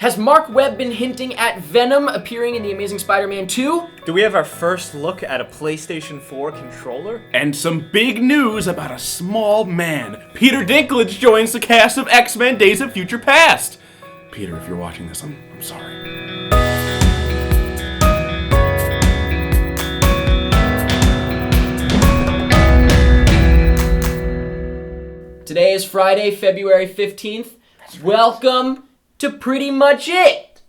Has Mark Webb been hinting at Venom appearing in The Amazing Spider-Man 2? Do we have our first look at a PlayStation 4 controller? And some big news about a small man. Peter Dinklage joins the cast of X-Men Days of Future Past. Peter, if you're watching this, I'm sorry. Today is Friday, February 15th. Welcome to Pretty Much It.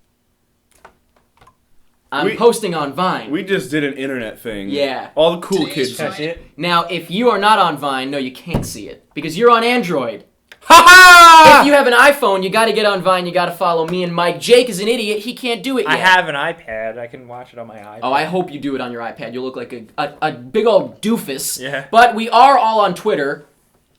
I'm posting on Vine. We just did an internet thing. Yeah. All the cool kids. Catch it? Now, if you are not on Vine, no, you can't see it because you're on Android. Ha ha! If you have an iPhone, you gotta get on Vine, you gotta follow me and Mike. Jake is an idiot, he can't do it yet. I have an iPad. I can watch it on my iPad. Oh, I hope you do it on your iPad. You'll look like a big old doofus. Yeah. But we are all on Twitter.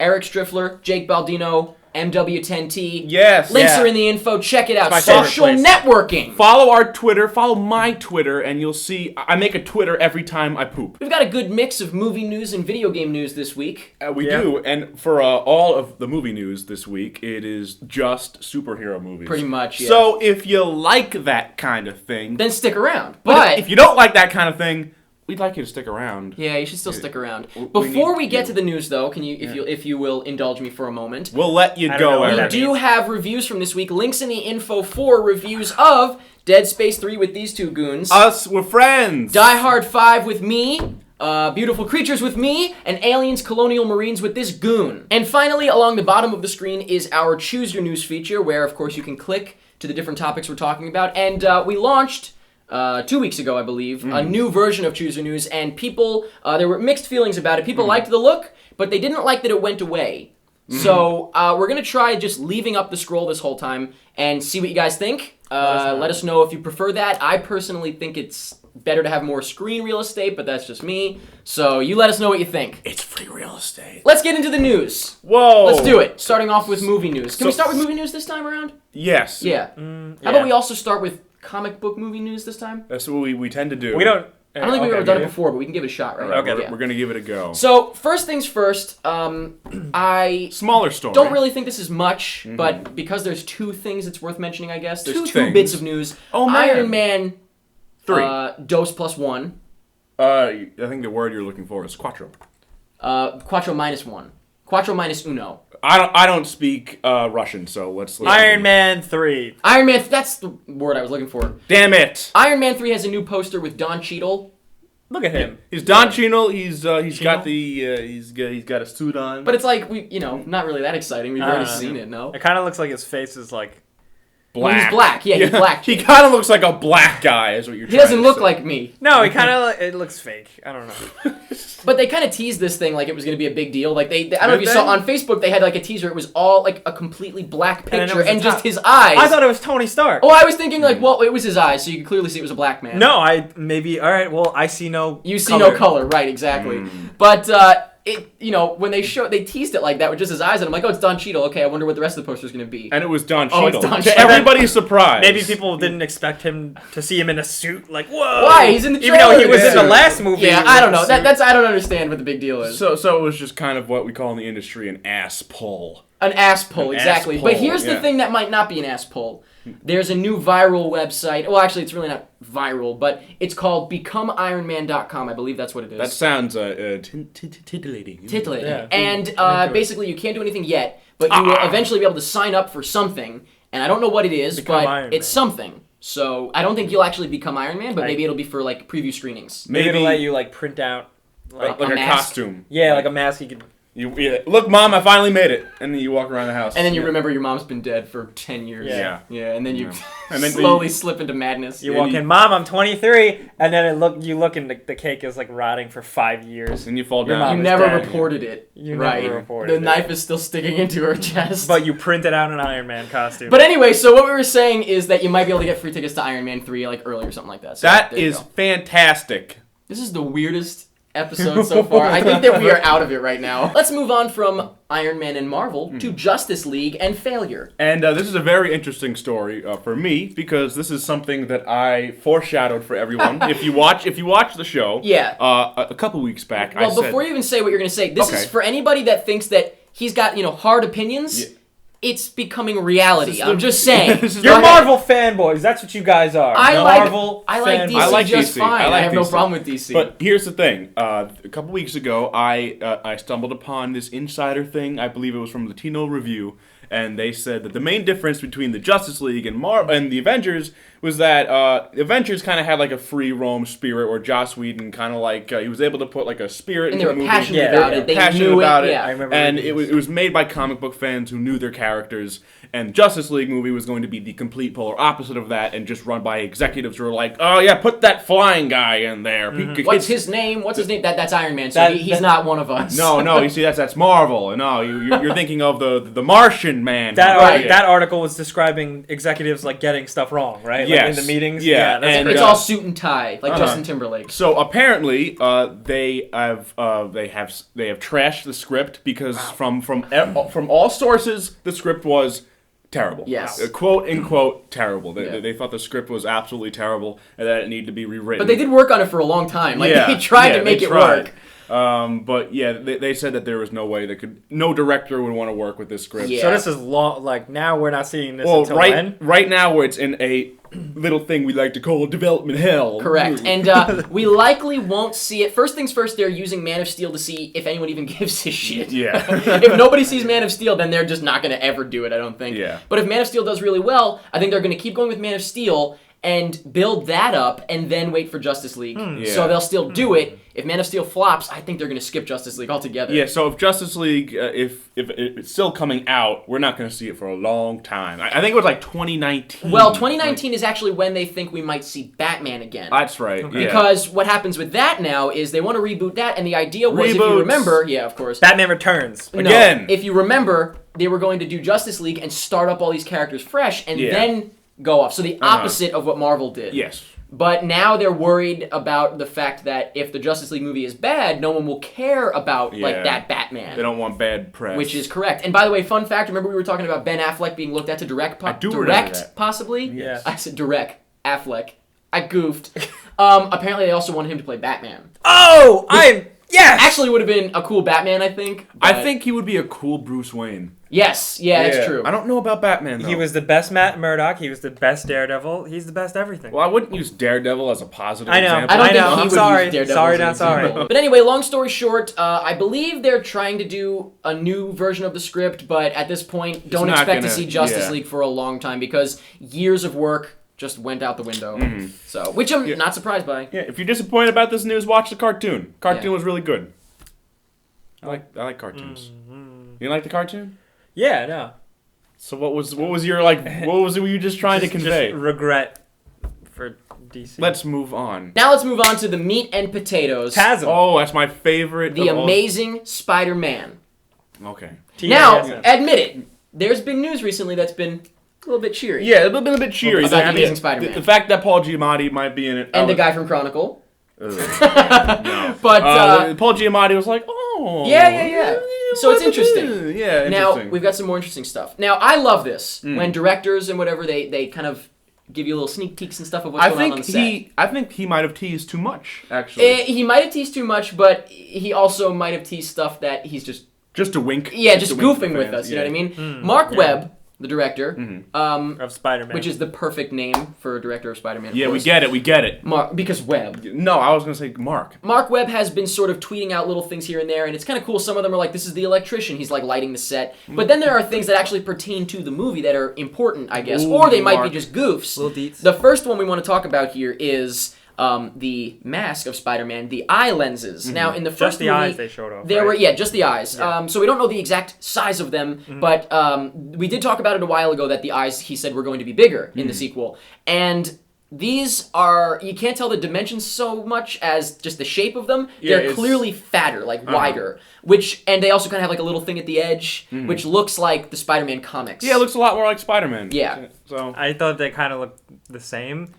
Eric Striffler, Jake Baldino, MW10T. Yes. Links Yeah. are in the info. Check it out. It's my favorite Social place. networking. Follow our Twitter, follow my Twitter, and you'll see I make a Twitter every time I poop. We've got a good mix of movie news and video game news this week. We Yeah. do, and for all of the movie news this week, it is just superhero movies. Pretty much, yeah. So if you like that kind of thing, Then stick around. but But if you don't like that kind of thing, we'd like you to stick around. yeah, you should still stick around. we Before need we get you. to the news, though, can you, if you will, indulge me for a moment? We'll let you I don't go, know what We Eric. that do have reviews from this week. Links in the info for reviews of Dead Space 3 with these two goons, Us, we're friends. Die Hard 5 with me, Beautiful Creatures with me, and Aliens Colonial Marines with this goon. And finally, along the bottom of the screen is our Choose Your News feature, where, of course, you can click to the different topics we're talking about. And we launched 2 weeks ago, I believe, a new version of Choose Your News, and people, there were mixed feelings about it. People liked the look, but they didn't like that it went away. So we're going to try just leaving up the scroll this whole time and see what you guys think. Let us know if you prefer that. I personally think it's better to have more screen real estate, but that's just me. So you let us know what you think. It's free real estate. Let's get into the news. Whoa. Let's do it. Starting off with movie news. Can we So- start with movie news this time around? Yes. Yeah. How about we also start with comic book movie news this time? That's what we tend to do. We don't. I don't think we've ever done it before, but we can give it a shot, right? Okay. Yeah. We're going to give it a go. So, first things first, I Smaller story. don't really think this is much, but because there's two things it's worth mentioning, I guess. There's Two two things? bits of news. Oh, man. Iron Man 3. Dose plus 1. I think the word you're looking for is quattro. Quattro minus 1. Quattro minus uno. I don't speak Russian, so let's Iron Man 3. Iron Man, that's the word I was looking for. Damn it. Iron Man 3 has a new poster with Don Cheadle, Look at him. He's Don Cheadle. He's got Cheadle? the he's got a suit on. but it's like, not really that exciting. We've already seen it, no? It kind of looks like his face is like. Well, he's black. Yeah, he's black. He kind of looks like a black guy, is what you're He trying doesn't to look say. like me. No, he kind of. It looks fake. I don't know. But they kind of teased this thing like it was going to be a big deal. Like they I don't know if you Did saw they? on Facebook, they had like a teaser. It was all like a completely black then it picture was the and just top. his eyes. I thought it was Tony Stark. Oh, I was thinking like, well, it was his eyes, so you could clearly see it was a black man. No, I maybe. All right. Well, I see no. You see no color, right? Exactly. But when they teased it like that with just his eyes, and I'm like, oh, it's Don Cheadle. Okay, I wonder what the rest of the poster is going to be. And it was Don Oh, Cheadle. it's Don To Cheadle. everybody's surprise. Maybe people didn't expect him to see him in a suit. Like, whoa. Why? He's in the Even though he trailer. was in the Yeah. last movie. Yeah, he was I in don't a know. suit. That's I don't understand what the big deal is. So it was just kind of what we call in the industry an ass pull. An ass pull, An exactly. ass But pull, here's the yeah. thing that might not be an ass pull. There's a new viral website. Well, actually, it's really not viral, but it's called BecomeIronMan.com. I believe that's what it is. That sounds titillating. Titillating. Yeah. And I'm into it. basically, you can't do anything yet, but you will eventually be able to sign up for something. And I don't know what it is, Become but Iron it's Man. something. So I don't think you'll actually become Iron Man, but Like- maybe it'll be for like preview screenings. Maybe it'll Maybe- let you like print out. Like a a mask? costume. Yeah, like a mask you could. Look, Mom, I finally made it. And then you walk around the house. And then you remember your mom's been dead for 10 years. Yeah. Yeah, and then you And then slowly slip into madness. You Yeah, walk you- in, Mom, I'm 23, and then you look and the cake is like rotting for 5 years. And you fall Your down. mom You is never dead. reported it. You right. never reported The it. knife is still sticking into her chest. But you printed out an Iron Man costume. But anyway, so what we were saying is that you might be able to get free tickets to Iron Man 3 like early or something like that. So That there you is go. fantastic. This is the weirdest episode so far. I think that we are out of it right now. Let's move on from Iron Man and Marvel to Justice League and failure. And this is a very interesting story for me because this is something that I foreshadowed for everyone. if you watch the show, Yeah. a couple weeks back, Well, I said, before you even say what you're going to say, this Okay. is for anybody that thinks that he's got, hard opinions. Yeah. it's becoming reality. I'm just saying. This is You're not- Marvel fanboys. That's what you guys are. This is the- You're Go ahead. Marvel fanboys. That's what you guys are. I like Marvel DC I like just DC. fine. I I, like have no DC. problem with DC. But here's the thing. A couple weeks ago, I stumbled upon this insider thing. I believe it was from Latino Review, and they said that the main difference between the Justice League and the Avengers was that the Avengers kind of had like a free roam spirit, where Joss Whedon kind of like he was able to put like a spirit and into they the were movie. passionate Yeah, about yeah. it. They Passionate knew about it. it. Yeah. I remember And reading it was made by comic book fans who knew their characters. And Justice League movie was going to be the complete polar opposite of that, and just run by executives who were like, "Oh yeah, put that flying guy in there." What's his name? What's his name? That's Iron Man. So That- he's not one of us. No, you see, that's Marvel. No, you're thinking of the Martian Man. That article was describing executives like getting stuff wrong, right? Like Yes. in the meetings. Yeah, that's and- pretty It's good. all suit and tie, like Justin Timberlake. So apparently, they have trashed the script because from all sources, the script was terrible. Yes. Quote unquote terrible. Yeah. They thought the script was absolutely terrible and that it needed to be rewritten. But they did work on it for a long time. Like they tried to make it work. But yeah, they said that there was no way no director would want to work with this script. Yeah. So this is long. Like now we're not seeing this Well, until when? right now where it's in a little thing we like to call development hell. Correct. And we likely won't see it. First things first, they're using Man of Steel to see if anyone even gives a shit. Yeah. If nobody sees Man of Steel, then they're just not going to ever do it, I don't think. Yeah. But if Man of Steel does really well, I think they're going to keep going with Man of Steel and build that up and then wait for Justice League. Yeah. So they'll still do it. If Man of Steel flops, I think they're going to skip Justice League altogether. Yeah, so if Justice League, if it's still coming out, we're not going to see it for a long time. I think it was like 2019. Well, 2019 is actually when they think we might see Batman again. That's right. Okay. Yeah. Because what happens with that now is they want to reboot that, and the idea was, if you Reboots. remember, yeah, of course. Batman Returns. No, Again. if you remember, they were going to do Justice League and start up all these characters fresh, and Yeah. then go off. So the opposite of what Marvel did. Yes. But now they're worried about the fact that if the Justice League movie is bad, no one will care about like Yeah. that Batman. They don't want bad press. Which is correct. And by the way, fun fact, remember we were talking about Ben Affleck being looked at to direct I do remember that. possibly? Yeah. I said direct Affleck. I goofed. Apparently they also wanted him to play Batman. Oh, yes. Actually would have been a cool Batman, I think. I but- think he would be a cool Bruce Wayne. Yes, yeah, that's true. I don't know about Batman, though. He was the best Matt Murdock. He was the best Daredevil. He's the best everything. Well, I wouldn't use Daredevil as a positive I know. example. I don't I think know, he I'm would sorry. use Daredevil Sorry, as an not sorry. example. But anyway, long story short, I believe they're trying to do a new version of the script, but at this point, don't not expect to gonna- see Justice yeah. League for a long time because years of work just went out the window. So, which I'm not surprised by. Yeah, if you're disappointed about this news, watch the cartoon. Cartoon Yeah. was really good. I like cartoons. You like the cartoon? Yeah, no. So what was your were you just trying to convey? Just regret for DC. Let's move on. Now let's move on to the meat and potatoes. Chasm. Oh, that's my favorite. The of all- Amazing Spider-Man. Okay. Now, TISM. admit it, there's been news recently that's been a little bit cheery. Yeah, it's been a bit cheery. About The- Amazing Spider-Man. The fact that Paul Giamatti might be in it. And the guy from Chronicle. No. But, Paul Giamatti was like, oh. Yeah. So it's interesting. Yeah, interesting. Now, we've got some more interesting stuff. Now, I love this. When directors and whatever, they kind of give you little sneak peeks and stuff of what's going on the set. I think he might have teased too much, actually. He might have teased too much, but he also might have teased stuff that he's just Just a wink. just a wink to goofing the with fans, us, you know what I yeah. mean? Mark Webb, the director, of Spider-Man. which is the perfect name for a director of Spider-Man. of Yeah, we course. get it. Mark, because Webb. No, I was going to say Mark. Mark Webb has been sort of tweeting out little things here and there, and it's kind of cool. Some of them are like, this is the electrician. He's like lighting the set. But then there are things that actually pertain to the movie that are important, I guess. Ooh, or they might Mark. be just goofs. Little deets. The first one we want to talk about here is the mask of Spider-Man, the eye lenses. Now, in the first Just the movie, eyes they showed off. there right? were, just the eyes. So we don't know the exact size of them, but we did talk about it a while ago that the eyes, he said, were going to be bigger in the sequel. And these are, you can't tell the dimensions so much as just the shape of them. Yeah, They're it's- clearly fatter, like wider, and they also kind of have like a little thing at the edge, which looks like the Spider-Man comics. Yeah, it looks a lot more like Spider-Man. Yeah. So I thought they kind of looked the same.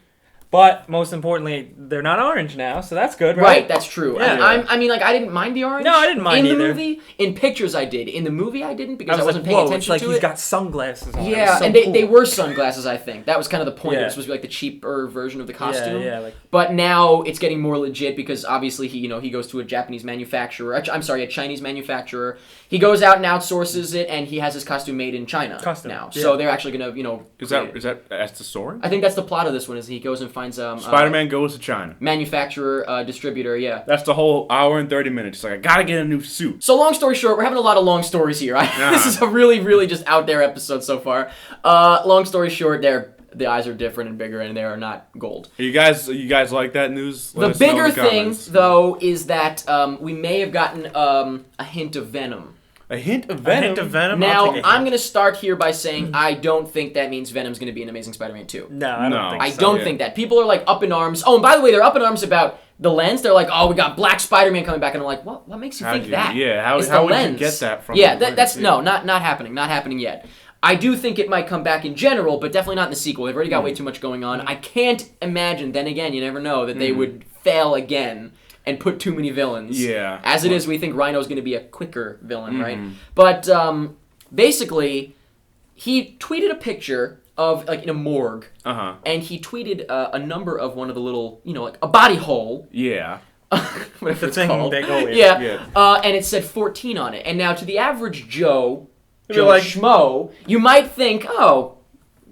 But most importantly, they're not orange now, so that's good, right? Right, that's true. Yeah. I mean, like, I didn't mind the orange. No, I didn't mind in the either. movie. In pictures, I did. In the movie, I didn't because I I, was wasn't like, paying whoa, attention it's like to he's it. got sunglasses on. Yeah, so and cool. they were sunglasses, I think. That was kind of the point. It Yeah. was supposed to be like the cheaper version of the costume. Yeah, like... But now it's getting more legit because obviously he goes to a Japanese manufacturer. I'm sorry, a Chinese manufacturer. He goes out and outsources it, and he has his costume made in China now. Yeah. So they're actually gonna, Is that's the story? I think that's the plot of this one. Is he goes and finds Spider-Man goes to China. Manufacturer, distributor, yeah. That's the whole hour and 30 minutes. It's like, I gotta get a new suit. So long story short, we're having a lot of long stories here. This is a really, really just out there episode so far. Long story short, the eyes are different and bigger, and they are not gold. You guys like that news? The bigger thing, though, is that we may have gotten a hint of Venom. A hint of Venom? A hint of Venom? Now, I'm going to start here by saying I don't think that means Venom's going to be in Amazing Spider-Man 2. No, I don't think so. I don't think that. People are, like, up in arms. Oh, and by the way, they're up in arms about the lens. They're like, oh, we got Black Spider-Man coming back. And I'm like, what makes you think that? Yeah, how would you get that from Yeah, that's not happening. Not happening yet. I do think it might come back in general, but definitely not in the sequel. They've already got way too much going on. I can't imagine, then again, you never know, that they would fail again and put too many villains. Yeah. As it is, we think Rhino's going to be a quicker villain, right? But basically, he tweeted a picture of, like, in a morgue, and he tweeted a number of one of the little, like a body hole. Yeah. Whatever it's thing called. they go in. Yeah. And it said 14 on it. And now, to the average Joe like, Schmo, you might think, oh,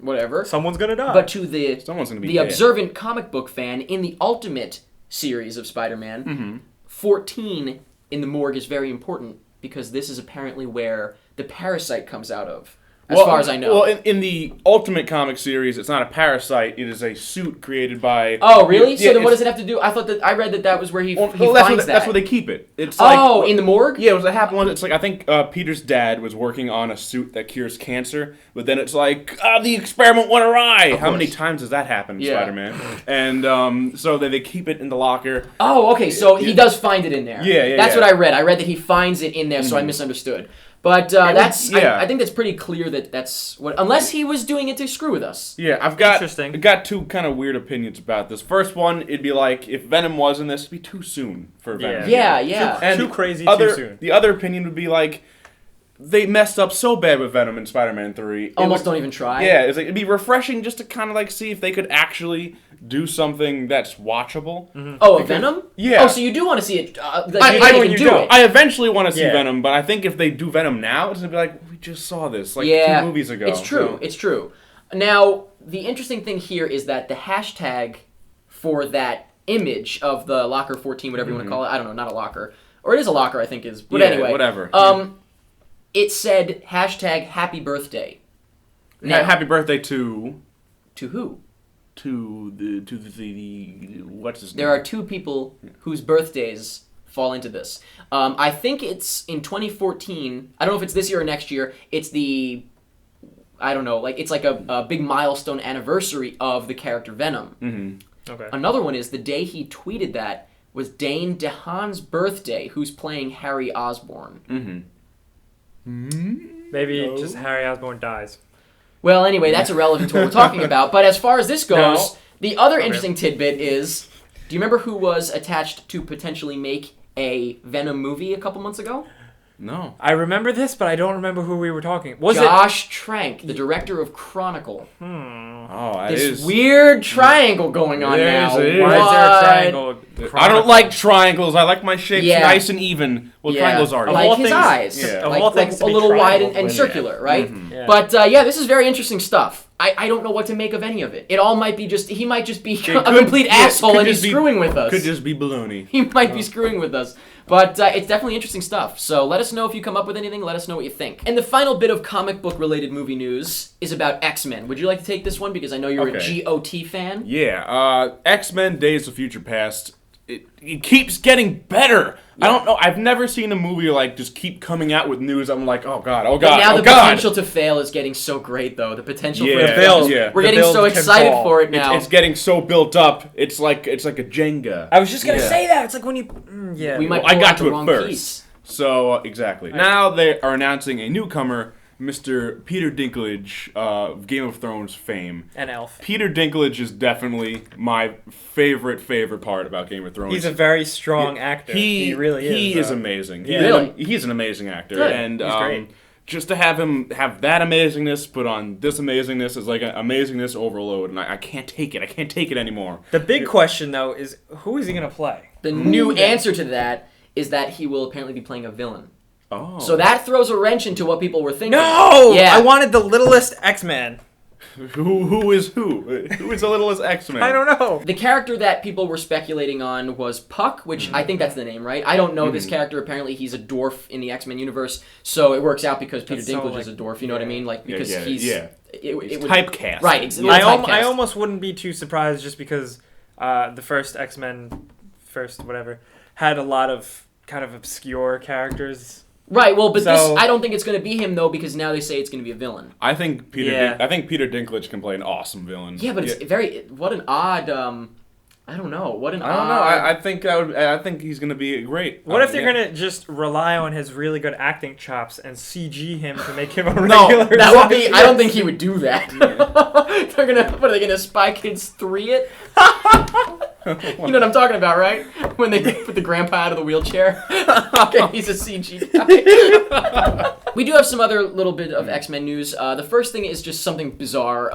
whatever. Someone's gonna die. But to the Someone's gonna be the dead. observant comic book fan, in the Ultimate series of Spider-Man, 14 in the morgue is very important because this is apparently where the parasite comes out of. As far as I know. Well, in the Ultimate comic series, it's not a parasite. It is a suit created by... Oh, really? Yeah, So then what does it have to do? I read that was where he finds that. That's where they keep it. It's like... Oh, in the morgue? Yeah, it was what happened once. It's like, I think Peter's dad was working on a suit that cures cancer, but then it's like, the experiment went awry. How many times has that happened, Yeah. Spider-Man? And so they keep it in the locker. Oh, okay, so he does find it in there. Yeah. That's what I read. I read that he finds it in there, so I misunderstood. But I think that's pretty clear that that's what... Unless he was doing it to screw with us. Yeah, I've got two kind of weird opinions about this. First one, it'd be like, if Venom was in this, it'd be too soon for Venom. Yeah. Too crazy, too soon. The other opinion would be like, they messed up so bad with Venom in Spider-Man 3. Almost don't even try. Yeah, it's like, it'd be refreshing just to kind of like see if they could actually do something that's watchable. Oh, Venom? Yeah. Oh, so you do want to see it? I eventually want to see Yeah. Venom, but I think if they do Venom now, it's gonna be like, we just saw this like 2 movies ago. It's true. So. It's true. Now, the interesting thing here is that the hashtag for that image of the locker 14, whatever you want to call it, I don't know, not a locker, or it is a locker, I think is. But anyway, whatever. It said hashtag Happy Birthday. Now, Happy birthday to who? to the what's his name? There are 2 people whose birthdays fall into this. I think it's in 2014. I don't know if it's this year or next year. It's I don't know, like it's like a big milestone anniversary of the character Venom. Okay. Another one is the day he tweeted that was Dane DeHaan's birthday, who's playing Harry Osborn. Maybe just Harry Osborn dies. Well, anyway, that's irrelevant to what we're talking about. But as far as this goes, the other interesting tidbit is, do you remember who was attached to potentially make a Venom movie a couple months ago? No. I remember this, but I don't remember who we were talking. Josh Trank, the director of Chronicle. Oh, This weird triangle going on now. It is. Why is there a triangle? I don't like triangles. I like my shapes Yeah. nice and even. Well, triangles are. like all his things- eyes, yeah. Of like, all things like to a be little wide triangle, and circular, right? Yeah. But this is very interesting stuff. I don't know what to make of any of it. It all might be he might just be a complete asshole and he's screwing with us. Could just be baloney. He might be screwing with us. But it's definitely interesting stuff. So let us know if you come up with anything. Let us know what you think. And the final bit of comic book related movie news is about X-Men. Would you like to take this one? Because I know you're a GOT fan. Yeah, X-Men Days of Future Past, it keeps getting better. Yeah. I don't know, I've never seen a movie like just keep coming out with news. I'm like, oh god, But now the potential to fail is getting so great, though. The potential for it to fail. Yeah. We're getting so excited for it now. It's getting so built up. It's like a Jenga. I was just gonna say that. It's like when you, We might I pull got out to the it wrong first. piece. So exactly. Now they are announcing a newcomer Mr. Peter Dinklage of Game of Thrones fame. An elf. Peter Dinklage is definitely my favorite part about Game of Thrones. He's a very strong actor. He really is. He is amazing. Yeah. Really? He's an amazing actor. Good. And He's great. just to have him have that amazingness put on this amazingness is like an amazingness overload, and I can't take it. I can't take it anymore. The big question, though, is who is he going to play? The new answer to that is that he will apparently be playing a villain. Oh. So that throws a wrench into what people were thinking. No! Yeah. I wanted the littlest X-Man. Who is who? Who is the littlest X-Men? I don't know. The character that people were speculating on was Puck, which I think that's the name, right? I don't know this character. Apparently, he's a dwarf in the X-Men universe, so it works out because Peter That's so, Dinklage like, is a dwarf. You know what I mean? Like because he's He's it would, typecast. right? I almost wouldn't be too surprised just because the first X-Men, whatever, had a lot of kind of obscure characters. Right. Well, but So- this I don't think it's going to be him though because now they say it's going to be a villain. I think Peter. Yeah. I think Peter Dinklage can play an awesome villain. Yeah, but it's very what an odd. I don't know. What an I don't know. I think that would. I think he's gonna be great. What if they're yeah. gonna just rely on his really good acting chops and CG him to make him a No, regular? that would be. I don't think he would do that. They're gonna. What are they gonna? Spy Kids 3 it? You know what I'm talking about, right? When they put the grandpa out of the wheelchair. Okay, he's a CG guy. We do have some other little bit of X-Men news. The first thing is just something bizarre.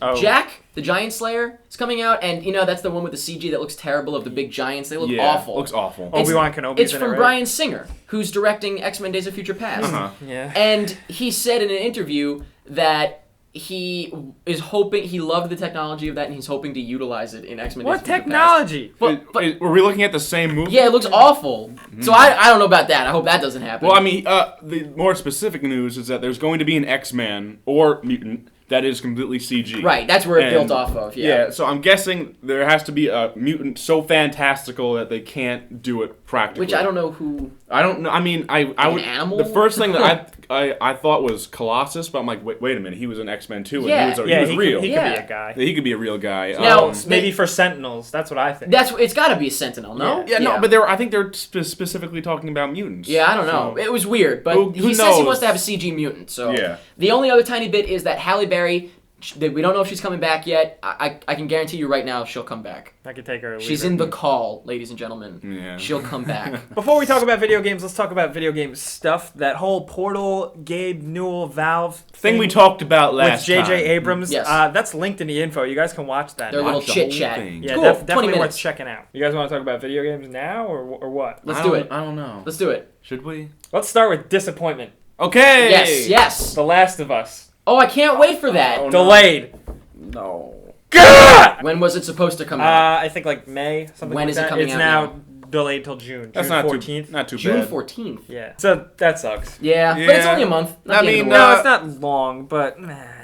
Oh. Jack, the Giant Slayer, is coming out, and you know that's the one with the CG that looks terrible of the big giants. They look awful. Looks awful. Obi-Wan Kenobi's It's in from it, right? Bryan Singer, who's directing X-Men: Days of Future Past. Uh-huh. Yeah. And he said in an interview that he is hoping he loved the technology of that, and he's hoping to utilize it in X-Men. What Days of Future technology? Past. But Were we looking at the same movie? yeah, it looks awful. So I don't know about that. I hope that doesn't happen. Well, I mean, the more specific news is that there's going to be an X-Man or mutant that is completely CG. right, that's where it And- built off of. Yeah. So I'm guessing there has to be a mutant so fantastical that they can't do it practically. Which I don't know who. I don't know. I mean, I would. animal? The first thing that I thought was Colossus, but I'm like, wait a minute, he was in X-Men too, and Yeah. he was, Yeah, he was he real. Could, he Yeah. could be a guy. He could be a real guy. Now, Maybe for Sentinels. That's what I think. It's got to be a Sentinel, no? yeah, no, but I think they're specifically talking about mutants. Yeah, I don't know. So- It was weird, but Who he says he knows? wants to have a CG mutant. So Yeah. the only other tiny bit is that Halle Berry. We don't know if she's coming back yet. I can guarantee you right now she'll come back. I could take her. Or leave She's her. in the call, ladies and gentlemen. Yeah. She'll come back. Before we talk about video games, let's talk about video game stuff. That whole Portal, Gabe Newell, Valve thing we talked about last with J.J. time. Abrams. Yes. That's linked in the info. You guys can watch that. Their now. little Watch the whole chit chat. thing. Yeah, Cool. 20 definitely worth minutes. checking out. You guys want to talk about video games now or what? Let's do it. I don't know. Let's do it. Should we? Let's start with disappointment. Okay. Yes. The Last of Us. Oh, I can't wait for that. Oh, no. Delayed. No. God! When was it supposed to come out? I think like May, something When like is it that. coming It's out now now? delayed till June. That's June not 14th. too June bad. 14th. Yeah. So that sucks. Yeah, but it's Yeah. only a month. Not I the end of mean, the No, world. it's not long, but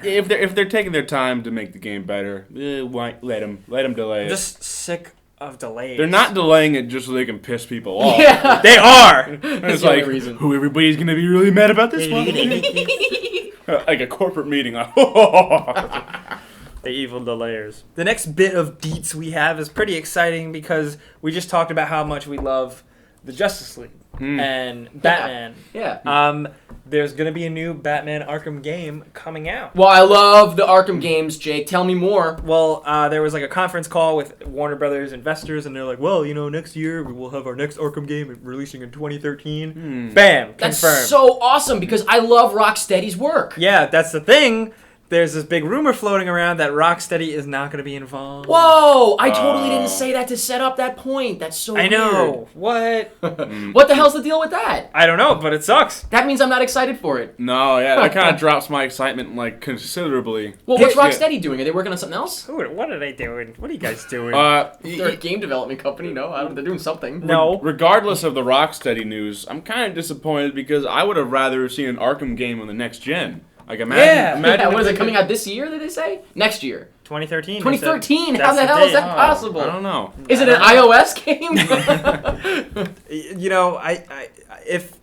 If they're taking their time to make the game better, why let them delay I'm it. just sick of delays. They're not delaying it just so they can piss people off. Yeah. They are. It's the only like, reason. who everybody's gonna be really mad about this one? Like a corporate meeting. Like, The evil delayers. The next bit of deets we have is pretty exciting because we just talked about how much we love the Justice League and Batman. Yeah. There's gonna be a new Batman Arkham game coming out. Well, I love the Arkham games, Jake. Tell me more. Well, there was like a conference call with Warner Brothers investors, and they're like, "Well, next year we will have our next Arkham game releasing in 2013." Bam, That's confirmed. so awesome because I love Rocksteady's work. Yeah, that's the thing. There's this big rumor floating around that Rocksteady is not going to be involved. Whoa! I totally didn't say that to set up that point. That's so I weird. know. What? What the hell's the deal with that? I don't know, but it sucks. That means I'm not excited for it. no, yeah, that kind of drops my excitement like considerably. Well, what's Yeah. Rocksteady doing? Are they working on something else? What are they doing? What are you guys doing? They're a game development company. No, I don't, they're doing something. No. Regardless of the Rocksteady news, I'm kind of disappointed because I would have rather seen an Arkham game on the next gen. Like imagine, Yeah, if what is they it coming could- out this year? Did they say next year? 2013. 2013. That's How the the hell is date. that possible? I don't know. Is it an iOS game?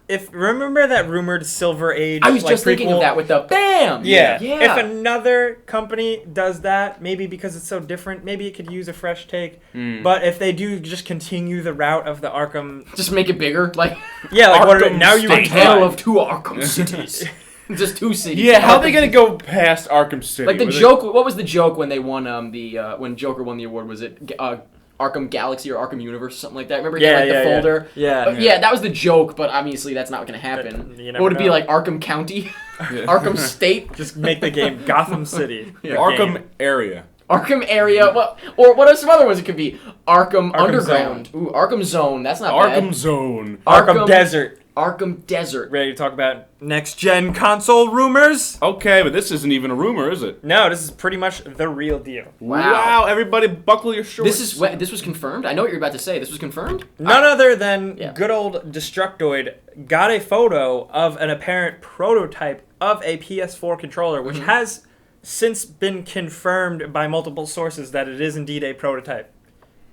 If remember that rumored Silver Age. I was like, just thinking of prequel? that with the BAM. Yeah. Yeah. If another company does that, maybe because it's so different, maybe it could use a fresh take. But if they do just continue the route of the Arkham, Just make it bigger, like yeah, like what are, Arkham now you State. Tale of Two Arkham Cities. Just 2 cities. Yeah, how are they gonna go past Arkham City? Like the joke. What was the joke when they won when Joker won the award? Was it Arkham Galaxy or Arkham Universe or something like that? Remember he had like the folder? Yeah. That was the joke, but obviously that's not going to happen. What would it be like Arkham County? Arkham State? Just make the game Gotham City. Arkham area. Arkham area, or what are some other ones it could be? Arkham Underground. Zone. Ooh, Arkham Zone. That's not Arkham bad. Zone. Arkham Desert. Arkham Desert. Ready to talk about next-gen console rumors? Okay, but this isn't even a rumor, is it? No, this is pretty much the real deal. Wow. Everybody buckle your shorts. This was confirmed? I know what you're about to say. This was confirmed? None other than good old Destructoid got a photo of an apparent prototype of a PS4 controller, which has since been confirmed by multiple sources that it is indeed a prototype.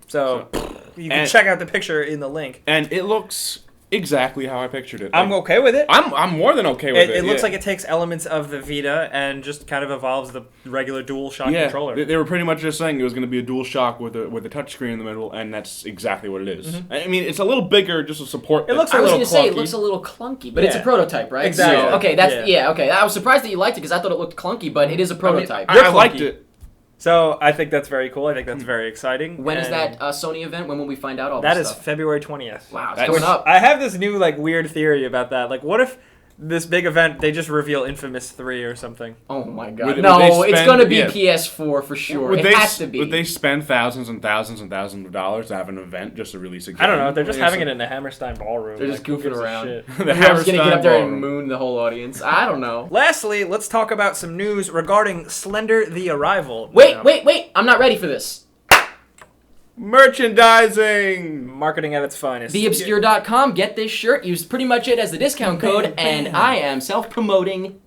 So you can check out the picture in the link. And it looks exactly how I pictured it. I'm okay with it. I'm more than okay with it. It looks like it takes elements of the Vita and just kind of evolves the regular DualShock controller. They were pretty much just saying it was going to be a DualShock with a touchscreen in the middle, and that's exactly what it is. I mean, it's a little bigger just to support. It looks I was going to say it looks a little clunky, but it's a prototype, right? Exactly. So, okay, okay. I was surprised that you liked it because I thought it looked clunky, but it is a prototype. I liked it. So I think that's very cool. I think that's very exciting. When is that Sony event? When will we find out all that this is stuff? February 20th. Wow, it's coming up. I have this new weird theory about that. Like, what if this big event they just reveal Infamous 3 or something? Oh my god! Would It's going to be PS4 for sure. It has to be. Would they spend thousands and thousands and thousands of dollars to have an event just to release a game? I don't know. They're just having it in the Hammerstein Ballroom. They're just goofing around. The They're just going to get up there and moon the whole audience. I don't know. Lastly, let's talk about some news regarding Slender: The Arrival. Wait! I'm not ready for this. Merchandising! Marketing at its finest. TheObscure.com. Get this shirt. Use pretty much it as the discount code, and I am self-promoting.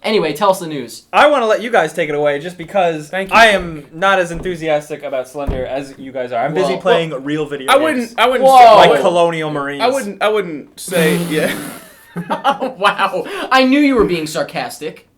Anyway, tell us the news. I want to let you guys take it away just because Thank you. I am not as enthusiastic about Slender as you guys are. I'm busy playing real video games. I wouldn't Whoa. Like Colonial Marines. I wouldn't say yeah. Oh, wow. I knew you were being sarcastic.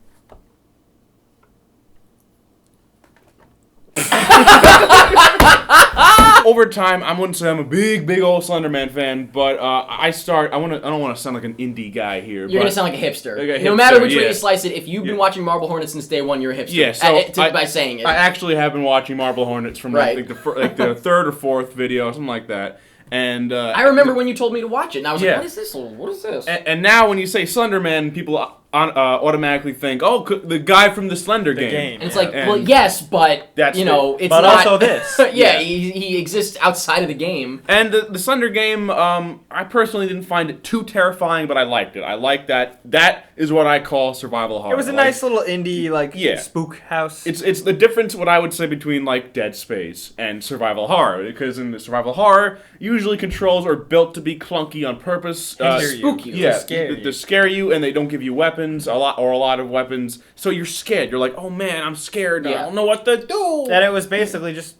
Over time, I wouldn't say I'm a big old Slenderman fan, but I don't want to sound like an indie guy here. You're gonna sound like a hipster. Like a No hipster, matter which way yeah. you slice it, if you've been watching Marble Hornets since day one, you're a hipster. Yeah, so by saying it. I actually have been watching Marble Hornets from Right. the third or fourth video, something like that. And I remember when you told me to watch it, and I was Yeah. like, "What is this? What is this?" and now when you say Slenderman, people automatically think, oh, the guy from the Slender game. And it's like, And well, yes, but that's it's but not. also this. yeah, he exists outside of the game. And the Slender game, I personally didn't find it too terrifying, but I liked it. I like that. That is what I call survival horror. It was a nice little indie spook house. It's the difference, what I would say, between like Dead Space and survival horror, because in the survival horror, usually controls are built to be clunky on purpose, spook you. Yeah, to scare you, and they don't give you weapons a lot of weapons, so you're scared. You're like, oh man, I'm scared. Yeah. I don't know what to do. And it was basically just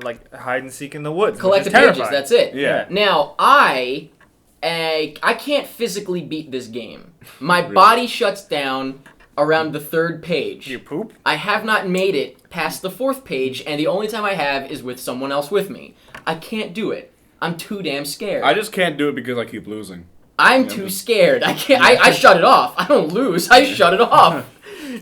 like hide and seek in the woods. Collect the pages. That's it. Yeah. Now I can't physically beat this game. My body shuts down around the third page. You poop? I have not made it past the fourth page, and the only time I have is with someone else with me. I can't do it. I'm too damn scared. I just can't do it because I keep losing. I'm too scared. I can't. I shut it off. I don't lose. I shut it off.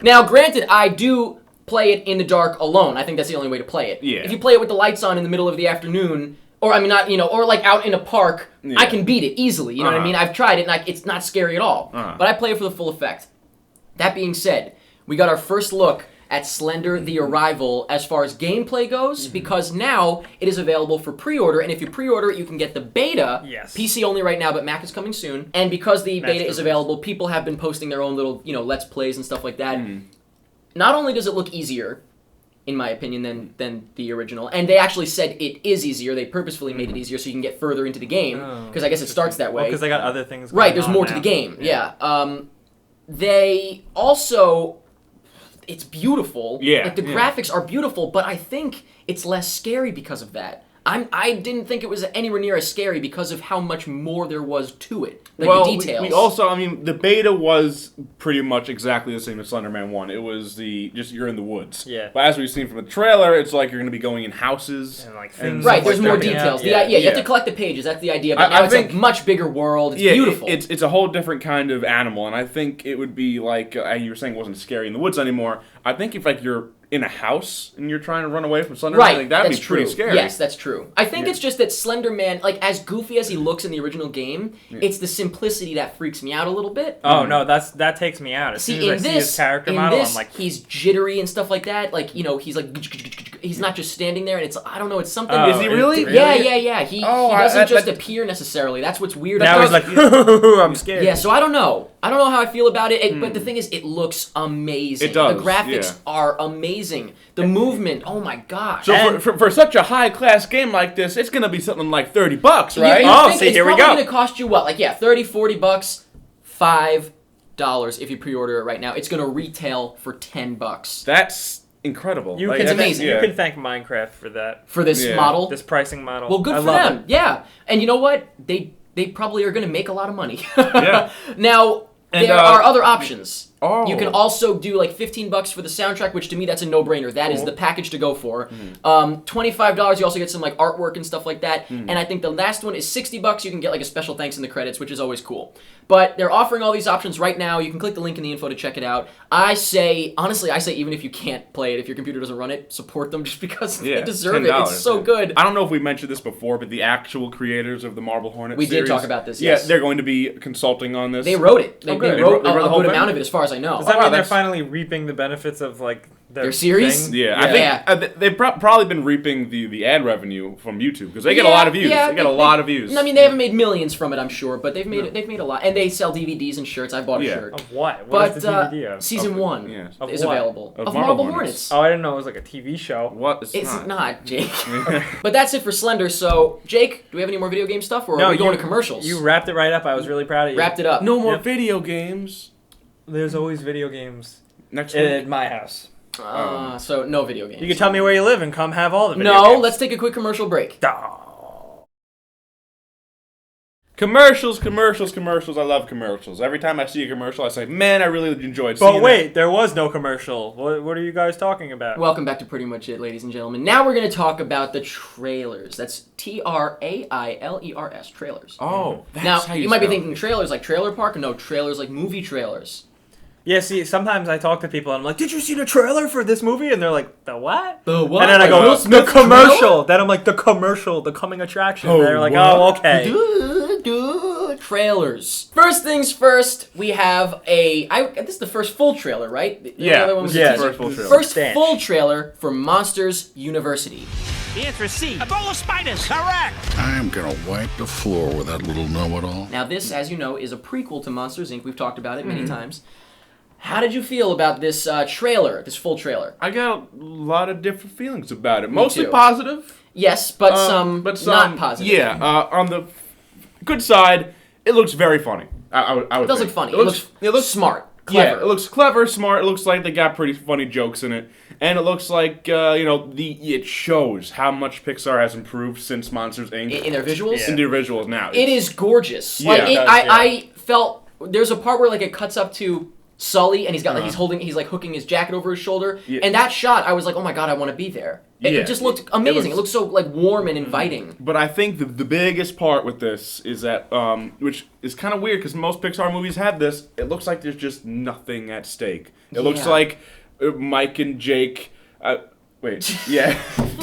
Now, granted, I do play it in the dark alone. I think that's the only way to play it. Yeah. If you play it with the lights on in the middle of the afternoon, or I mean, not or like out in a park, I can beat it easily. You know what I mean? I've tried it, and it's not scary at all. But I play it for the full effect. That being said, we got our first look at Slender: The Arrival as far as gameplay goes, because now it is available for pre-order, and if you pre-order it, you can get the beta. Yes. PC only right now, but Mac is coming soon. And because the beta is available, people have been posting their own little, Let's Plays and stuff like that. Not only does it look easier, in my opinion, than the original, and they actually said it is easier. They purposefully made it easier so you can get further into the game, because I guess it starts that way. Because they got other things going Right, there's on more now. to the game, yeah. They also... It's beautiful. Yeah, Like, the graphics are beautiful, but I think it's less scary because of that. I didn't think it was anywhere near as scary because of how much more there was to it. Like well, the details. we also, I mean, the beta was pretty much exactly the same as Slender Man 1. It was just you're in the woods. Yeah. But as we've seen from the trailer, it's like you're going to be going in houses. And like things. Right, there's like more jumping details. out. You have to collect the pages. That's the idea. But I now it's think- a much bigger world. It's beautiful. It's a whole different kind of animal, and I think it would be like you were saying, it wasn't scary in the woods anymore. I think if like you're in a house and you're trying to run away from Slender Man, I think that'd be pretty scary. Yes, that's true. I think it's just that Slender Man, like as goofy as he looks in the original game, it's the simplicity that freaks me out a little bit. Oh no, that takes me out. As soon as I see his character model, I'm like, he's jittery and stuff like that. Like he's like he's not just standing there, and it's I don't know, it's something. Is he really? Yeah. He doesn't just appear necessarily. That's what's weird. now he's like, I'm scared. Yeah, so I don't know. I don't know how I feel about it, but the thing is, it looks amazing. It does, The graphics are amazing. The movement, oh my gosh. So for such a high class game like this, it's gonna be something like $30, right? It's here we probably go. going to cost you what? Like $30, $40, $5 if you pre-order it right now. It's going to retail for $10 That's incredible. You Like, can that's- amazing. You can thank Minecraft for that. for this Yeah. model. This pricing model. Well, good I for love them. it. Yeah, and you know what? They probably are going to make a lot of money. Yeah. Now And, there are other options. Oh. You can also do like $15 for the soundtrack, which to me that's a no-brainer. That is the package to go for. $25. You also get some like artwork and stuff like that. And I think the last one is $60. You can get like a special thanks in the credits, which is always cool. But they're offering all these options right now. You can click the link in the info to check it out. Honestly, I say even if you can't play it, if your computer doesn't run it, support them just because they deserve it. $10, It's so good. I don't know if we mentioned this before, but the actual creators of the Marble Hornet We did series, talk about this, yes. Yeah, they're going to be consulting on this. They wrote it. They good. wrote They wrote the a whole good thing? amount of it, as far as I know. Does that wow, mean they're that's- finally reaping the benefits of like Their series? thing? Yeah, Yeah. I think they've probably been reaping the ad revenue from YouTube because they get a lot of views. They get a lot of views. I mean, they haven't made millions from it, I'm sure, but they've made a lot, and they sell DVDs and shirts. I bought a shirt. Of what? What But is the DVD of? season one yeah. Of is what? available Of of Marble Marble Hornets. Hornets. Oh, I didn't know it was like a TV show. What? It's not, Jake. But that's it for Slender. So, Jake, do we have any more video game stuff, or are we going to commercials? You wrapped it right up. I was really proud of you. wrapped it up. No more Yep. video games. There's always video games Next week. at my house. So no video games. You can tell me where you live and come have all the video No, games. let's take a quick commercial break. Commercials. I love commercials. Every time I see a commercial, I say, "Man, I really enjoyed seeing But wait, there was no commercial. What are you guys talking about? Welcome back to Pretty Much It, ladies and gentlemen. Now we're going to talk about the trailers. That's TRAILERS, trailers. Oh, that's Now, how you might be spell it. thinking trailers like Trailer Park. No, trailers like movie trailers. Yeah, see, sometimes I talk to people and I'm like, "Did you see the trailer for this movie?" And they're like, "The what?" The what? And then I Like go, Will "The Smith's commercial." trailer? Then I'm like, "The commercial, the coming attraction." Oh, And they're like, what? "Oh, okay." Trailers. First things first, we have this is the first full trailer, right? The Yeah, other one was this a is the teaser. first full trailer. First Stanch. full trailer for Monsters University. The answer is C. A bowl of spiders. Correct. I'm gonna wipe the floor with that little know-it-all. Now this, as you know, is a prequel to Monsters, Inc. We've talked about it many Mm-hmm. times. How did you feel about this trailer, this full trailer? I got a lot of different feelings about it. Mostly too. positive. Yes, but some not positive. Yeah, on the good side, it looks very funny. I would It does think. look funny. It looks smart, clever. Yeah, it looks clever, smart. It looks like they got pretty funny jokes in it, and it looks like it shows how much Pixar has improved since Monsters Inc. in their visuals. In their visuals now. It is gorgeous. Yeah, Like it does, I felt there's a part where like it cuts up to Sully and he's got like he's like hooking his jacket over his shoulder, Yeah. and that shot I was like, oh my god, I want to be there. It Yeah. just looked amazing. It looked so like warm and inviting. But I think the biggest part with this is that, which is kind of weird because most Pixar movies have this, it looks like there's just nothing at stake. It looks Yeah. like Mike and Jake. Wait, yeah.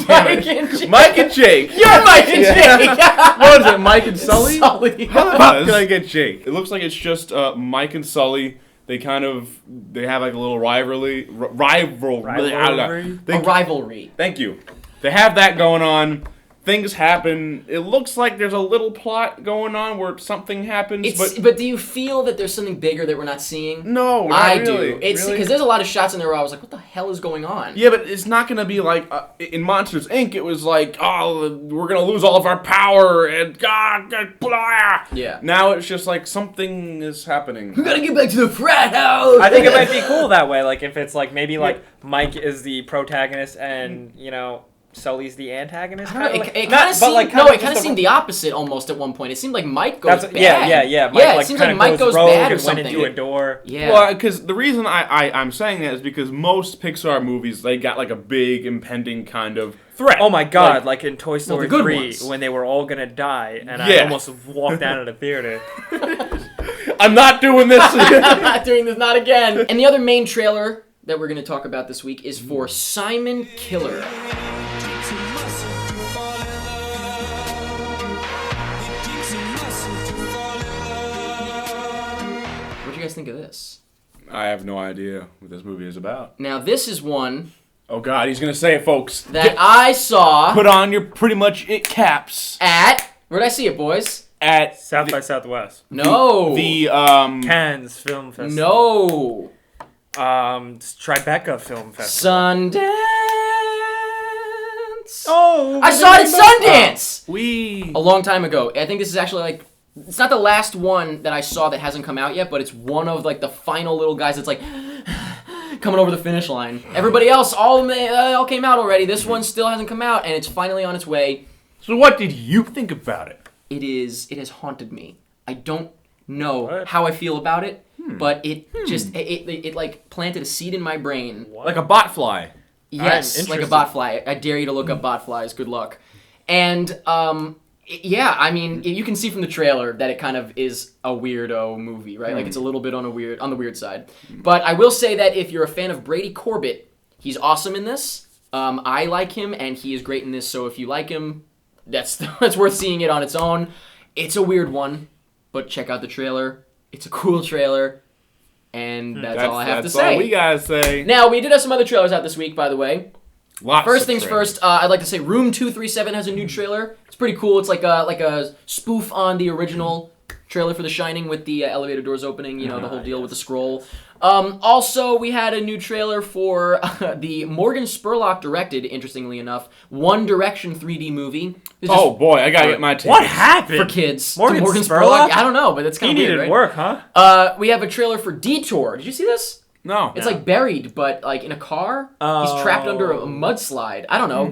Mike and Jake. Mike and Jake. You're Mike and Jake. What is it, Mike and Sully? Sully. How the fuck can I get Jake? It looks like it's just Mike and Sully. They have like a little rivalry. Rivalry? A rivalry. Thank you. They have that going on. Things happen. It looks like there's a little plot going on where something happens, But do you feel that there's something bigger that we're not seeing? no, not I really. do. It's Really? because there's a lot of shots in there where I was like, what the hell is going on? Yeah, but it's not gonna be like in Monsters Inc. It was like, oh, we're gonna lose all of our power and God, blah. Yeah. Now it's just like something is happening. We gotta get back to the frat house. I think it might be cool that way. Like if it's like maybe like Mike is the protagonist and Sully's the antagonist. I don't know, kinda it like- kind of seemed, like, no, kinda it kind of just seemed the opposite almost at one point. It seemed like Mike goes bad. Yeah. Mike, it seems like Mike goes rogue bad or and went something. into a door. Yeah. Well, because the reason I'm saying that is because most Pixar movies, they got like a big impending kind of threat. Oh my god, like in Toy Story good 3 ones. when they were all gonna die and I Yeah. almost walked out of the theater. I'm not doing this. I'm not doing this, not again. And the other main trailer that we're going to talk about this week is for Simon Killer. What do you guys think of this? I have no idea what this movie is about. Now, this is one Oh god, he's gonna say it, folks. that I saw Put on your pretty much it caps at... Where'd I see it, boys? at South by Southwest. No. the Cannes Film Festival. No. Tribeca Film Festival. Sundance. Oh! I saw it at Sundance! we A long time ago. I think this is actually like... It's not the last one that I saw that hasn't come out yet, but it's one of like the final little guys that's like... coming over the finish line. Everybody else, all of them, all came out already. This one still hasn't come out, and it's finally on its way. So what did you think about it? It has haunted me. I don't know What? how I feel about it, but it just it like planted a seed in my brain. Like a botfly. Yes, I'm like a interested. botfly. I dare you to look up botflies. Good luck. And yeah, I mean, you can see from the trailer that it kind of is a weirdo movie, right? Like it's a little bit on the weird side. But I will say that if you're a fan of Brady Corbett, he's awesome in this. I like him, and he is great in this. So if you like him, that's worth seeing it on its own. It's a weird one, but check out the trailer. It's a cool trailer, and that's all I have to That's say. all we gotta say. Now, we did have some other trailers out this week, by the way. Lots First of things trailers. first, I'd like to say Room 237 has a new trailer. It's pretty cool. It's like a spoof on the original trailer for The Shining with the elevator doors opening, you know, the whole deal with the scroll. Also, we had a new trailer for the Morgan Spurlock directed, interestingly enough, One Direction 3D movie. It's just Oh boy, I gotta get my tickets. What happened? for kids. Morgan To Spurlock? I don't know, but it's He kind of weird, needed right? work, huh? We have a trailer for Detour. Did you see this? No. It's like buried, but like in a car. He's trapped under a mudslide. I don't know.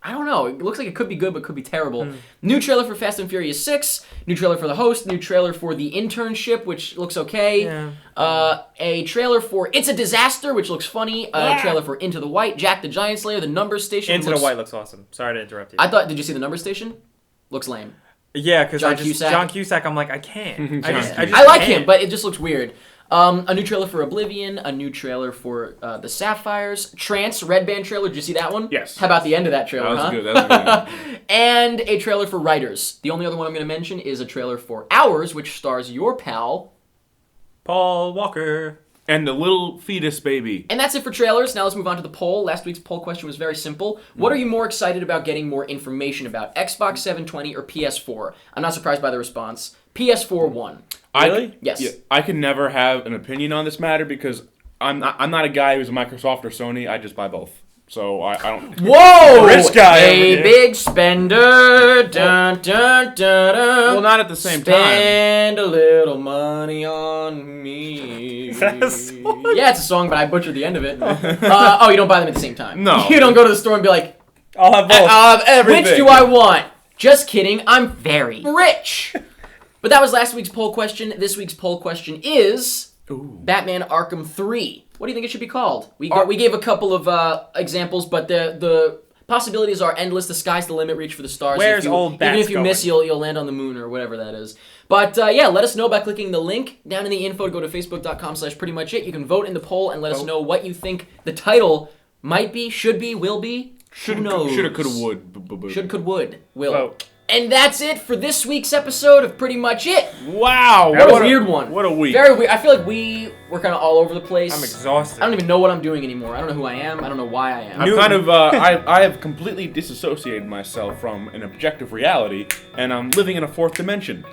I don't know. It looks like it could be good, but could be terrible. New trailer for Fast and Furious 6. New trailer for The Host. New trailer for The Internship, which looks okay. Yeah. A trailer for It's a Disaster, which looks funny. A trailer for Into the White. Jack the Giant Slayer. The Numbers Station. Into the White looks awesome. Sorry to interrupt you. Did you see The Numbers Station? Looks lame. Yeah, because John Cusack. John Cusack, I'm like, I can't. I just I like can't. him, but it just looks weird. A new trailer for Oblivion, a new trailer for The Sapphires, Trance Red Band trailer. Did you see that one? Yes. How about the end of that trailer? That was huh? good. That was a good one. And a trailer for Writers. The only other one I'm going to mention is a trailer for Hours, which stars your pal. Paul Walker. And the little fetus baby. And that's it for trailers. Now let's move on to the poll. Last week's poll question was very simple. What are you more excited about getting more information about, Xbox 720 or PS4? I'm not surprised by the response. PS4 won. Really? Yes. Yeah, I can never have an opinion on this matter because I'm not a guy who's a Microsoft or Sony. I just buy both. So I don't. Whoa! Rich guy over A here. big spender. Dun, dun, dun, dun. Well, not at the same time. Spend a little money on me. Is that a song? Yeah, it's a song, but I butchered the end of it. Oh, you don't buy them at the same time. No. You don't go to the store and be like, I'll have both. Everything. which do I want? Just kidding. I'm very rich. But that was last week's poll question. This week's poll question is Batman Arkham 3. What do you think it should be called? We gave a couple of examples, but the possibilities are endless. The sky's the limit. Reach for the stars. Where's old Even Bats if you miss, going? you'll land on the moon or whatever that is. But yeah, let us know by clicking the link down in the info. Go to facebook.com/prettymuchit. You can vote in the poll and let us know what you think the title might be, should be, will be. Who knows? Shoulda, coulda, would. Should, could, would, will. Vote. And that's it for this week's episode of Pretty Much It. Wow. What a weird one. What a week. Very weird. I feel like we're kind of all over the place. I'm exhausted. I don't even know what I'm doing anymore. I don't know who I am. I don't know why I am. I'm kind of, I have completely disassociated myself from an objective reality, and I'm living in a fourth dimension.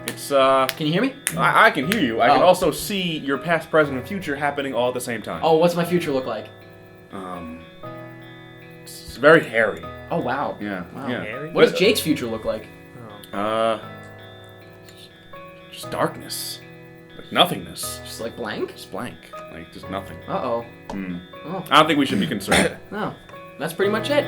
It's, Can you hear me? I can hear you. I can Oh. also see your past, present, and future happening all at the same time. Oh, what's my future look like? It's very hairy. Oh, wow. Yeah, Wow. yeah. Hairy? What does Jake's future look like? Just darkness. Like nothingness. Just like blank? Just blank. Like, just nothing. Uh-oh. I don't think we should be concerned. No. That's pretty much it.